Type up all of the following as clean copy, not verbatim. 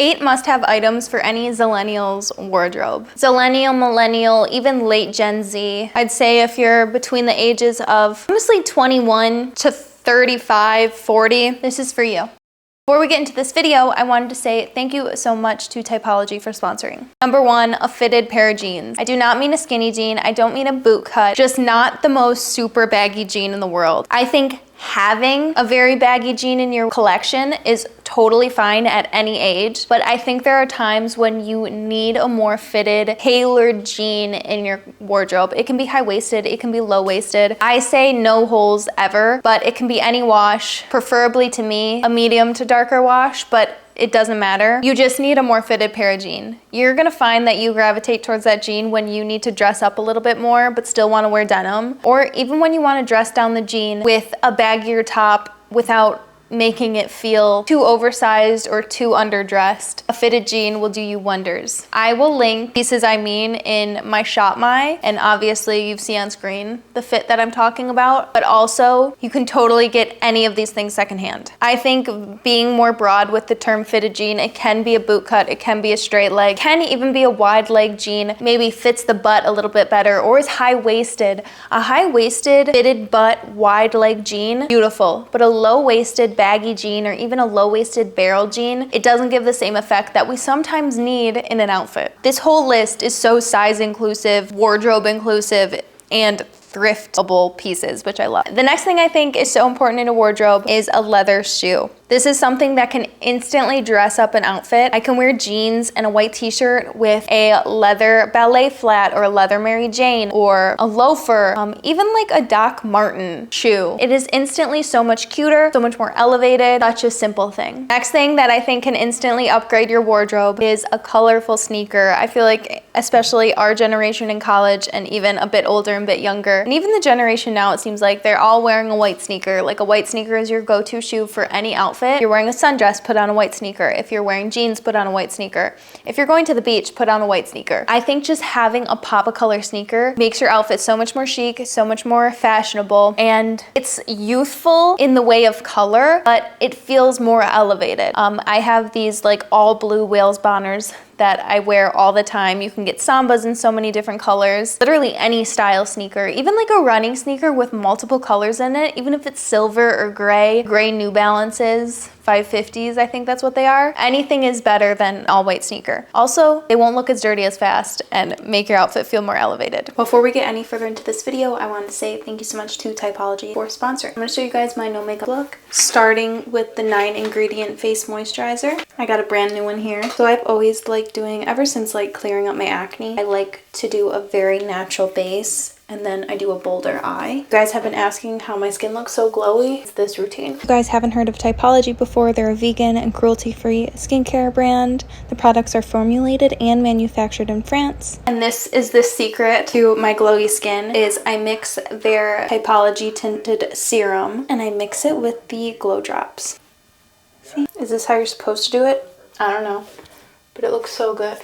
8 must-have items for any zillennial's wardrobe. Zillennial, millennial, even late Gen Z. I'd say if you're between the ages of honestly 21 to 35, 40, this is for you. Before we get into this video, I wanted to say thank you so much to Typology for sponsoring. Number 1, a fitted pair of jeans. I do not mean a skinny jean, I don't mean a boot cut, just not the most super baggy jean in the world. I think having a very baggy jean in your collection is totally fine at any age, but I think there are times when you need a more fitted, tailored jean in your wardrobe. It can be high-waisted, it can be low-waisted. I say no holes ever, but it can be any wash, preferably to me, a medium to darker wash, but it doesn't matter. You just need a more fitted pair of jeans. You're gonna find that you gravitate towards that jean when you need to dress up a little bit more but still wanna wear denim, or even when you wanna dress down the jean with a baggier top without making it feel too oversized or too underdressed. A fitted jean will do you wonders. I will link pieces I mean in my Shop My, and obviously you've seen on screen the fit that I'm talking about, but also you can totally get any of these things secondhand. I think being more broad with the term fitted jean, it can be a boot cut, it can be a straight leg, can even be a wide leg jean, maybe fits the butt a little bit better, or is high-waisted. A high-waisted, fitted butt, wide leg jean, beautiful, but a low-waisted baggy jean or even a low-waisted barrel jean, it doesn't give the same effect that we sometimes need in an outfit. This whole list is so size inclusive, wardrobe inclusive, and thriftable pieces, which I love. The next thing I think is so important in a wardrobe is a leather shoe. This is something that can instantly dress up an outfit. I can wear jeans and a white t-shirt with a leather ballet flat or a leather Mary Jane or a loafer, even like a Doc Marten shoe. It is instantly so much cuter, so much more elevated, such a simple thing. Next thing that I think can instantly upgrade your wardrobe is a colorful sneaker. I feel like especially our generation in college and even a bit older and a bit younger, and even the generation now, it seems like they're all wearing a white sneaker. Like a white sneaker is your go-to shoe for any outfit. If you're wearing a sundress, put on a white sneaker. If you're wearing jeans, put on a white sneaker. If you're going to the beach, put on a white sneaker. I think just having a pop of color sneaker makes your outfit so much more chic, so much more fashionable, and it's youthful in the way of color, but it feels more elevated. I have these like all blue Wales Bonners that I wear all the time. You can get Sambas in so many different colors. Literally any style sneaker, even like a running sneaker with multiple colors in it, even if it's silver or gray New Balances, 550s, I think that's what they are. Anything is better than all white sneaker. Also, they won't look as dirty as fast and make your outfit feel more elevated. Before we get any further into this video, I want to say thank you so much to Typology for sponsoring. I'm gonna show you guys my no makeup look, starting with the 9-ingredient face moisturizer. I got a brand new one here. So I've always liked doing, ever since like clearing up my acne, I like to do a very natural base, and then I do a bolder eye. You guys have been asking how my skin looks so glowy. It's this routine. If you guys haven't heard of Typology before, they're a vegan and cruelty-free skincare brand. The products are formulated and manufactured in France. And this is the secret to my glowy skin, is I mix their Typology tinted serum and I mix it with the glow drops. See? Is this how you're supposed to do it? I don't know, but it looks so good.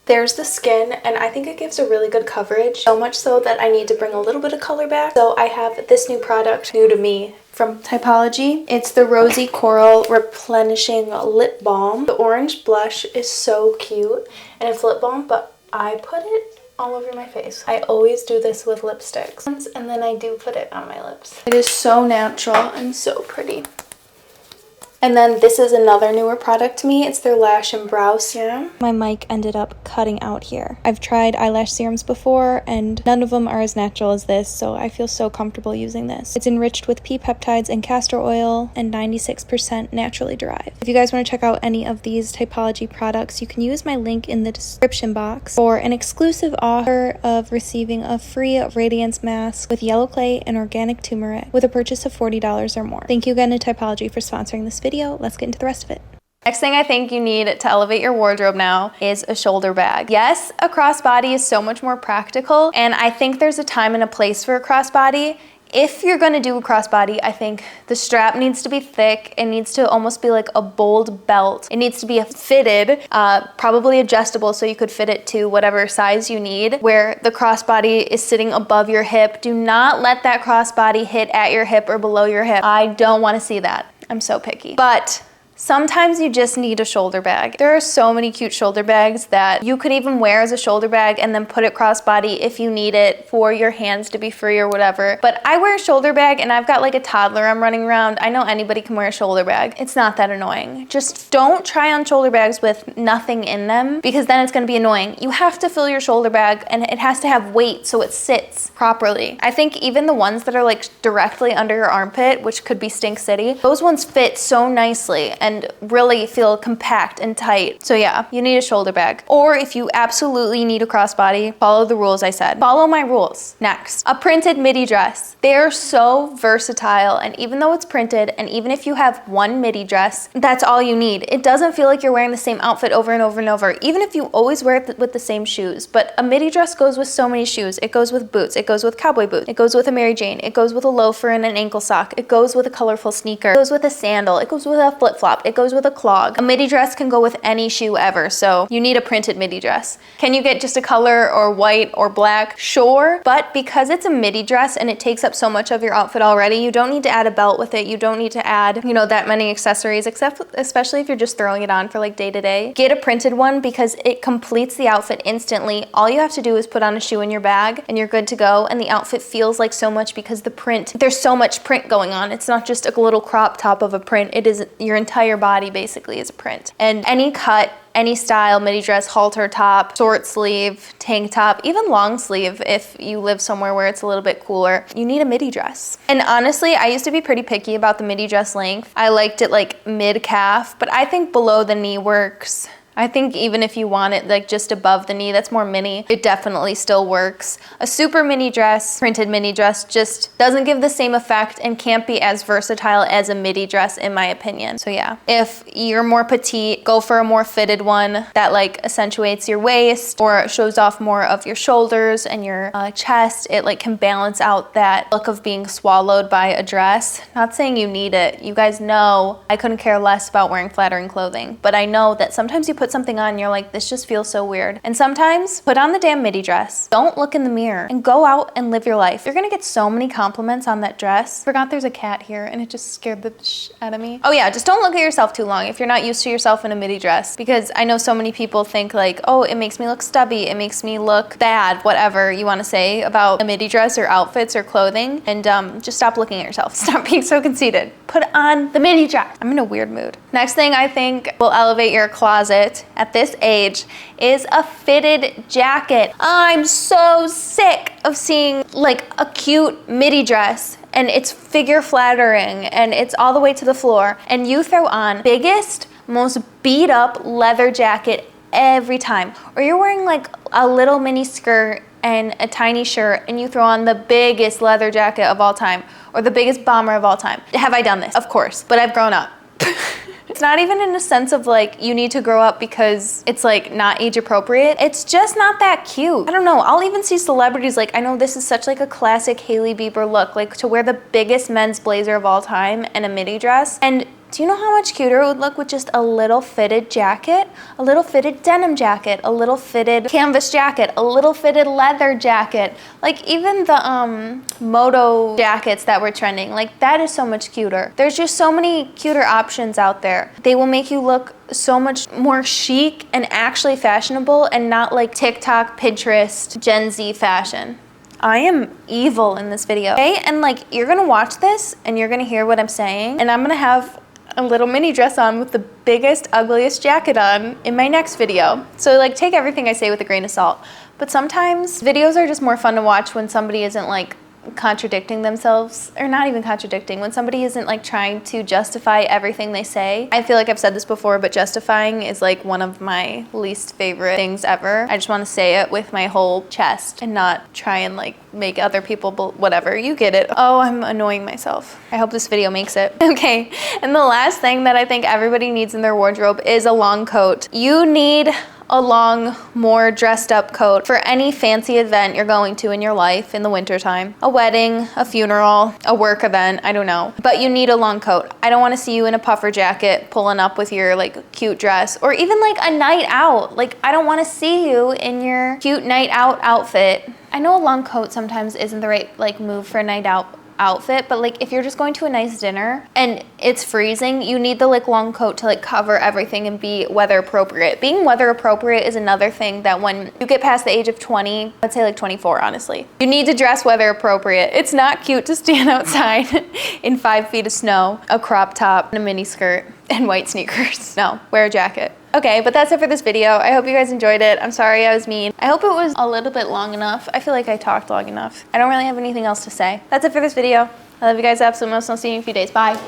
There's the skin, and I think it gives a really good coverage, so much so that I need to bring a little bit of color back. So I have this new product, new to me, from Typology. It's the Rosy Coral Replenishing Lip Balm. The orange blush is so cute, and it's lip balm, but I put it all over my face. I always do this with lipsticks, and then I do put it on my lips. It is so natural and so pretty. And then this is another newer product to me. It's their Lash and Brow Serum. My mic ended up cutting out here. I've tried eyelash serums before and none of them are as natural as this, so I feel so comfortable using this. It's enriched with pea peptides and castor oil and 96% naturally derived. If you guys want to check out any of these Typology products, you can use my link in the description box for an exclusive offer of receiving a free radiance mask with yellow clay and organic turmeric with a purchase of $40 or more. Thank you again to Typology for sponsoring this video. Let's get into the rest of it. Next thing I think you need to elevate your wardrobe now is a shoulder bag. Yes, a crossbody is so much more practical, and I think there's a time and a place for a crossbody. If you're gonna do a crossbody, I think the strap needs to be thick. It needs to almost be like a bold belt. It needs to be fitted, probably adjustable so you could fit it to whatever size you need, where the crossbody is sitting above your hip. Do not let that crossbody hit at your hip or below your hip. I don't wanna see that. I'm so picky. But Sometimes you just need a shoulder bag. There are so many cute shoulder bags that you could even wear as a shoulder bag and then put it crossbody if you need it for your hands to be free or whatever. But I wear a shoulder bag and I've got like a toddler I'm running around. I know anybody can wear a shoulder bag. It's not that annoying. Just don't try on shoulder bags with nothing in them because then it's gonna be annoying. You have to fill your shoulder bag and it has to have weight so it sits properly. I think even the ones that are like directly under your armpit, which could be Stink City, those ones fit so nicely and really feel compact and tight. So yeah, you need a shoulder bag. Or if you absolutely need a crossbody, follow the rules I said. Follow my rules. Next, a printed midi dress. They are so versatile, and even though it's printed, and even if you have one midi dress, that's all you need. It doesn't feel like you're wearing the same outfit over and over and over, even if you always wear it with the same shoes. But a midi dress goes with so many shoes. It goes with boots, it goes with cowboy boots, it goes with a Mary Jane, it goes with a loafer and an ankle sock, it goes with a colorful sneaker, it goes with a sandal, it goes with a flip-flop, it goes with a clog. A midi dress can go with any shoe ever, so you need a printed midi dress. Can you get just a color or white or black? Sure, but because it's a midi dress and it takes up so much of your outfit already, you don't need to add a belt with it. You don't need to add, you know, that many accessories, especially if you're just throwing it on for like day to day. Get a printed one because it completes the outfit instantly. All you have to do is put on a shoe in your bag and you're good to go, and the outfit feels like so much because the print, there's so much print going on. It's not just a little crop top of a print. It is your entire body basically is a print. And any cut, any style, midi dress, halter top, short sleeve, tank top, even long sleeve if you live somewhere where it's a little bit cooler, you need a midi dress. And honestly, I used to be pretty picky about the midi dress length. I liked it like mid-calf, but I think below the knee works. I think even if you want it like just above the knee, that's more mini, it definitely still works. A super mini dress, printed mini dress, just doesn't give the same effect and can't be as versatile as a midi dress in my opinion. So yeah, if you're more petite, go for a more fitted one that like accentuates your waist or shows off more of your shoulders and your chest. It like can balance out that look of being swallowed by a dress. Not saying you need it. You guys know I couldn't care less about wearing flattering clothing, but I know that sometimes you put something on and you're like, this just feels so weird. And sometimes put on the damn midi dress. Don't look in the mirror and go out and live your life. You're gonna get so many compliments on that dress. Forgot there's a cat here and it just scared the shit out of me. Oh yeah, just don't look at yourself too long if you're not used to yourself in a midi dress, because I know so many people think like, oh, it makes me look stubby, it makes me look bad, whatever you wanna say about a midi dress or outfits or clothing, and just stop looking at yourself. Stop being so conceited. Put on the midi dress. I'm in a weird mood. Next thing I think will elevate your closet at this age is a fitted jacket. I'm so sick of seeing like a cute midi dress and it's figure flattering and it's all the way to the floor, and you throw on biggest, most beat up leather jacket every time, or you're wearing like a little mini skirt and a tiny shirt and you throw on the biggest leather jacket of all time or the biggest bomber of all time. Have I done this? Of course, but I've grown up. It's not even in a sense of like you need to grow up because it's like not age appropriate. It's just not that cute. I don't know. I'll even see celebrities like, I know this is such like a classic Hailey Bieber look, like to wear the biggest men's blazer of all time and a midi dress. And do you know how much cuter it would look with just a little fitted jacket, a little fitted denim jacket, a little fitted canvas jacket, a little fitted leather jacket? Like even the moto jackets that were trending, like that is so much cuter. There's just so many cuter options out there. They will make you look so much more chic and actually fashionable and not like TikTok, Pinterest, Gen Z fashion. I am evil in this video, okay? And like you're gonna watch this and you're gonna hear what I'm saying, and I'm gonna have a little mini dress on with the biggest, ugliest jacket on in my next video. So like take everything I say with a grain of salt. But sometimes videos are just more fun to watch when somebody isn't like contradicting themselves, or not even contradicting, when somebody isn't like trying to justify everything they say. I feel like I've said this before, but justifying is like one of my least favorite things ever. I just want to say it with my whole chest and not try and like make other people, whatever, you get it. Oh, I'm annoying myself. I hope this video makes it. Okay, and the last thing that I think everybody needs in their wardrobe is a long coat. You need a long, more dressed up coat for any fancy event you're going to in your life in the wintertime. A wedding, a funeral, a work event, I don't know. But you need a long coat. I don't want to see you in a puffer jacket pulling up with your like cute dress, or even like a night out. Like I don't want to see you in your cute night out outfit. I know a long coat sometimes isn't the right like move for a night out, outfit, but like if you're just going to a nice dinner and it's freezing, you need the like long coat to like cover everything and be weather appropriate. Being weather appropriate is another thing that when you get past the age of 20, I'd say like 24 honestly, you need to dress weather appropriate. It's not cute to stand outside in 5 feet of snow, a crop top, and a mini skirt, and white sneakers. No, wear a jacket. Okay, but that's it for this video. I hope you guys enjoyed it. I'm sorry I was mean. I hope it was a little bit long enough. I feel like I talked long enough. I don't really have anything else to say. That's it for this video. I love you guys absolutely most, and I'll see you in a few days. Bye.